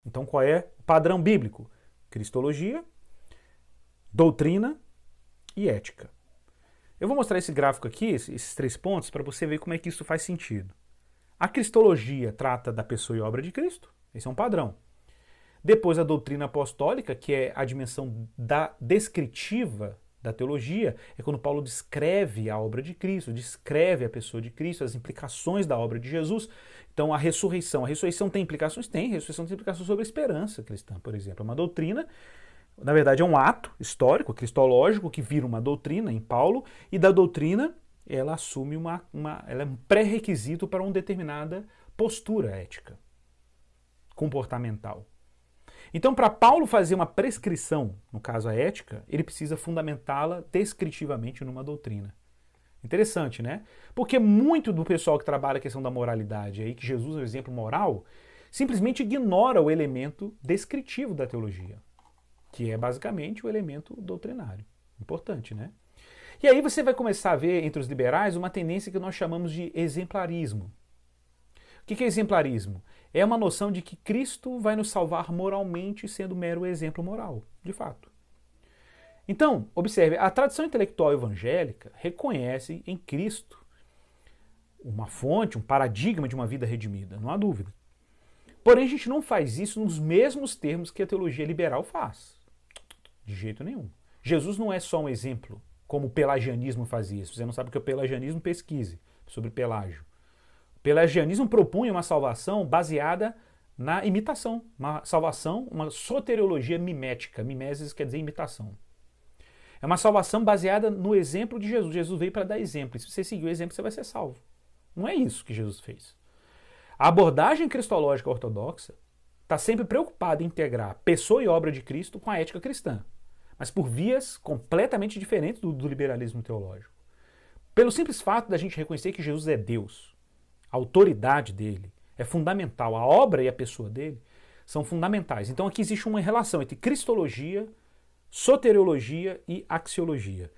Então qual é o padrão bíblico? Cristologia, doutrina e ética. Eu vou mostrar esse gráfico aqui, esses 3 pontos, para você ver como é que isso faz sentido. A cristologia trata da pessoa e obra de Cristo, esse é um padrão. Depois a doutrina apostólica, que é a dimensão descritiva da teologia, é quando Paulo descreve a obra de Cristo, descreve a pessoa de Cristo, as implicações da obra de Jesus. Então a ressurreição tem implicações? Tem, a ressurreição tem implicações sobre a esperança cristã, por exemplo. É uma doutrina, na verdade é um ato histórico, cristológico, que vira uma doutrina em Paulo, e da doutrina ela assume ela é um pré-requisito para uma determinada postura ética, comportamental. Então, para Paulo fazer uma prescrição, no caso a ética, ele precisa fundamentá-la descritivamente numa doutrina. Interessante, né? Porque muito do pessoal que trabalha a questão da moralidade, aí que Jesus é o exemplo moral, simplesmente ignora o elemento descritivo da teologia, que é basicamente o elemento doutrinário. Importante, né? E aí você vai começar a ver entre os liberais uma tendência que nós chamamos de exemplarismo. O que é exemplarismo? É uma noção de que Cristo vai nos salvar moralmente sendo mero exemplo moral, de fato. Então, observe, a tradição intelectual evangélica reconhece em Cristo uma fonte, um paradigma de uma vida redimida, não há dúvida. Porém, a gente não faz isso nos mesmos termos que a teologia liberal faz. De jeito nenhum. Jesus não é só um exemplo, como o pelagianismo fazia. Se você não sabe o que é o pelagianismo, pesquise sobre Pelágio. O pelagianismo propunha uma salvação baseada na imitação, uma salvação, uma soteriologia mimética. Mimesis quer dizer imitação. É uma salvação baseada no exemplo de Jesus. Jesus veio para dar exemplo. E se você seguir o exemplo, você vai ser salvo. Não é isso que Jesus fez. A abordagem cristológica ortodoxa está sempre preocupada em integrar pessoa e obra de Cristo com a ética cristã, mas por vias completamente diferentes do liberalismo teológico. Pelo simples fato da gente reconhecer que Jesus é Deus, a autoridade dele é fundamental, a obra e a pessoa dele são fundamentais. Então aqui existe uma relação entre cristologia, soteriologia e axiologia.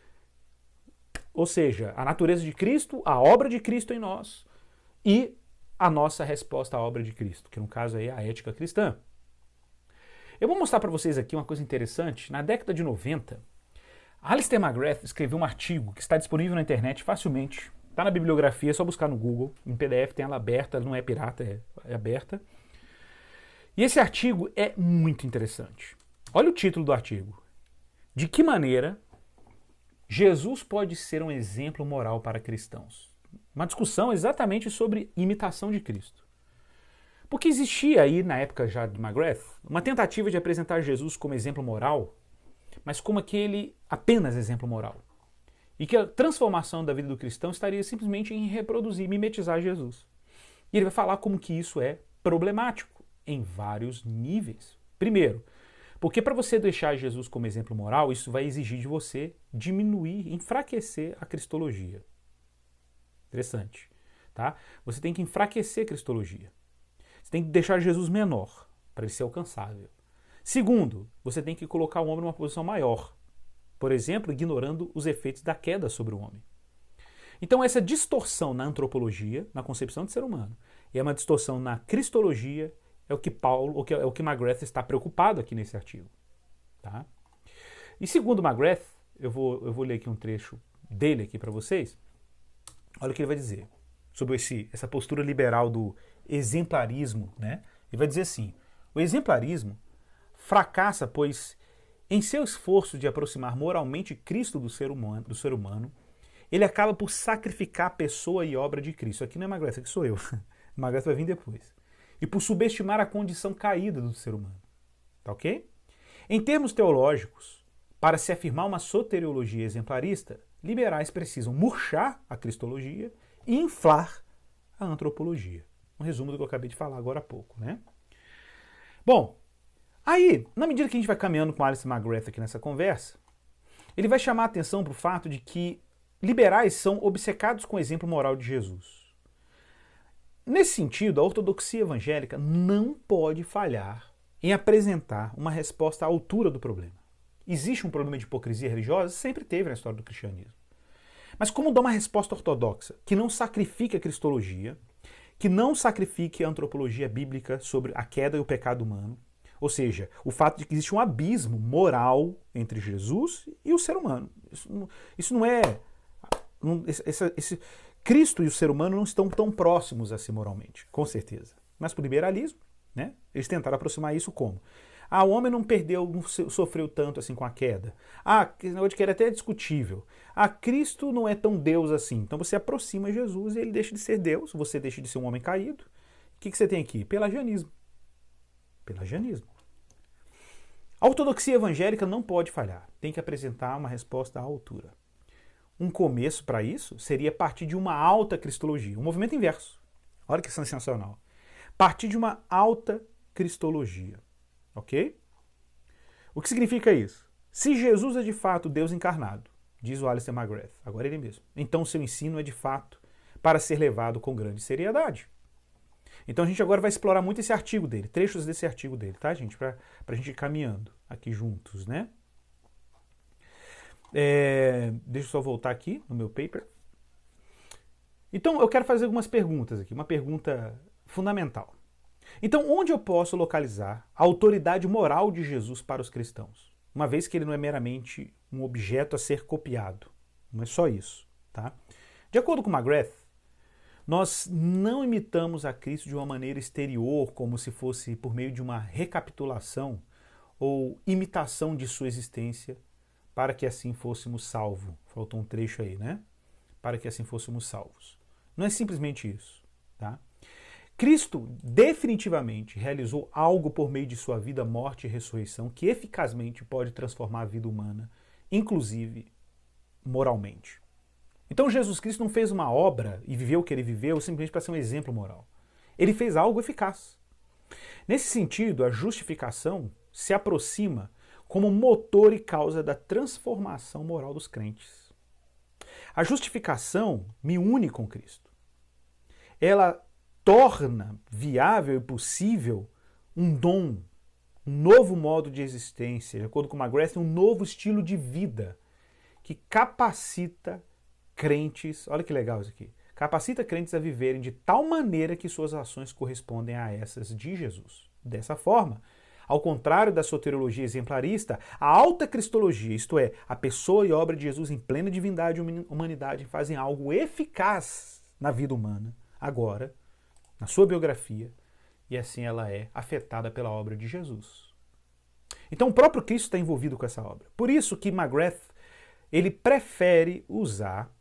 Ou seja, a natureza de Cristo, a obra de Cristo em nós e a nossa resposta à obra de Cristo, que no caso aí é a ética cristã. Eu vou mostrar para vocês aqui uma coisa interessante. Na década de 90, Alistair McGrath escreveu um artigo que está disponível na internet facilmente. Está na bibliografia, é só buscar no Google. Em PDF tem ela aberta, não é pirata, é aberta. E esse artigo é muito interessante. Olha o título do artigo. De que maneira Jesus pode ser um exemplo moral para cristãos? Uma discussão exatamente sobre imitação de Cristo. Porque existia aí, na época já de McGrath, uma tentativa de apresentar Jesus como exemplo moral, mas como aquele apenas exemplo moral. E que a transformação da vida do cristão estaria simplesmente em reproduzir, mimetizar Jesus. E ele vai falar como que isso é problemático em vários níveis. Primeiro, porque para você deixar Jesus como exemplo moral, isso vai exigir de você diminuir, enfraquecer a cristologia. Interessante. Tá? Você tem que enfraquecer a cristologia. Você tem que deixar Jesus menor, para ele ser alcançável. Segundo, você tem que colocar o homem numa posição maior. Por exemplo, ignorando os efeitos da queda sobre o homem. Então essa distorção na antropologia, na concepção de ser humano, e é uma distorção na cristologia, é o que é o que McGrath está preocupado aqui nesse artigo. Tá? E segundo McGrath, eu vou ler aqui um trecho dele aqui para vocês. Olha o que ele vai dizer sobre essa postura liberal do exemplarismo. Né? Ele vai dizer assim, o exemplarismo fracassa, pois em seu esforço de aproximar moralmente Cristo do ser humano, ele acaba por sacrificar a pessoa e obra de Cristo. Aqui não é McGrath, aqui sou eu. McGrath vai vir depois. E por subestimar a condição caída do ser humano. Tá ok? Em termos teológicos, para se afirmar uma soteriologia exemplarista, liberais precisam murchar a cristologia e inflar a antropologia. Um resumo do que eu acabei de falar agora há pouco. Né? Bom, aí, na medida que a gente vai caminhando com Alistair McGrath aqui nessa conversa, ele vai chamar a atenção para o fato de que liberais são obcecados com o exemplo moral de Jesus. Nesse sentido, a ortodoxia evangélica não pode falhar em apresentar uma resposta à altura do problema. Existe um problema de hipocrisia religiosa? Sempre teve na história do cristianismo. Mas como dar uma resposta ortodoxa que não sacrifique a cristologia, que não sacrifique a antropologia bíblica sobre a queda e o pecado humano, Ou seja, o fato de que existe um abismo moral entre Jesus e o ser humano. Isso não é... Cristo e o ser humano não estão tão próximos assim moralmente, com certeza. Mas por liberalismo, né? Eles tentaram aproximar isso como? Ah, o homem não perdeu, não sofreu tanto assim com a queda. Ah, esse negócio de queda até é discutível. Ah, Cristo não é tão Deus assim. Então você aproxima Jesus e ele deixa de ser Deus, você deixa de ser um homem caído. O que você tem aqui? Pelagianismo. Pelagianismo. A ortodoxia evangélica não pode falhar. Tem que apresentar uma resposta à altura. Um começo para isso seria partir de uma alta cristologia, um movimento inverso. Olha que sensacional. Partir de uma alta cristologia. Ok? O que significa isso? Se Jesus é de fato Deus encarnado, diz o Alistair McGrath, agora ele mesmo, então o seu ensino é de fato para ser levado com grande seriedade. Então a gente agora vai explorar muito esse artigo dele, trechos desse artigo dele, tá, gente? Para a gente ir caminhando aqui juntos, né? Deixa eu só voltar aqui no meu paper. Então eu quero fazer algumas perguntas aqui, uma pergunta fundamental. Então, onde eu posso localizar a autoridade moral de Jesus para os cristãos? Uma vez que ele não é meramente um objeto a ser copiado. Não é só isso, tá? De acordo com McGrath, nós não imitamos a Cristo de uma maneira exterior, como se fosse por meio de uma recapitulação ou imitação de sua existência, para que assim fôssemos salvos. Faltou um trecho aí, né? Para que assim fôssemos salvos. Não é simplesmente isso, tá? Cristo definitivamente realizou algo por meio de sua vida, morte e ressurreição que eficazmente pode transformar a vida humana, inclusive moralmente. Então Jesus Cristo não fez uma obra e viveu o que ele viveu simplesmente para ser um exemplo moral. Ele fez algo eficaz. Nesse sentido, a justificação se aproxima como motor e causa da transformação moral dos crentes. A justificação me une com Cristo. Ela torna viável e possível um dom, um novo modo de existência, de acordo com McGrath, um novo estilo de vida que capacita crentes, olha que legal isso aqui, capacita crentes a viverem de tal maneira que suas ações correspondem a essas de Jesus. Dessa forma, ao contrário da soteriologia exemplarista, a alta cristologia, isto é, a pessoa e obra de Jesus em plena divindade e humanidade, fazem algo eficaz na vida humana, agora, na sua biografia, e assim ela é afetada pela obra de Jesus. Então o próprio Cristo está envolvido com essa obra. Por isso que McGrath prefere usar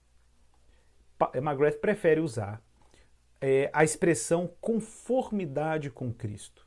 a expressão conformidade com Cristo.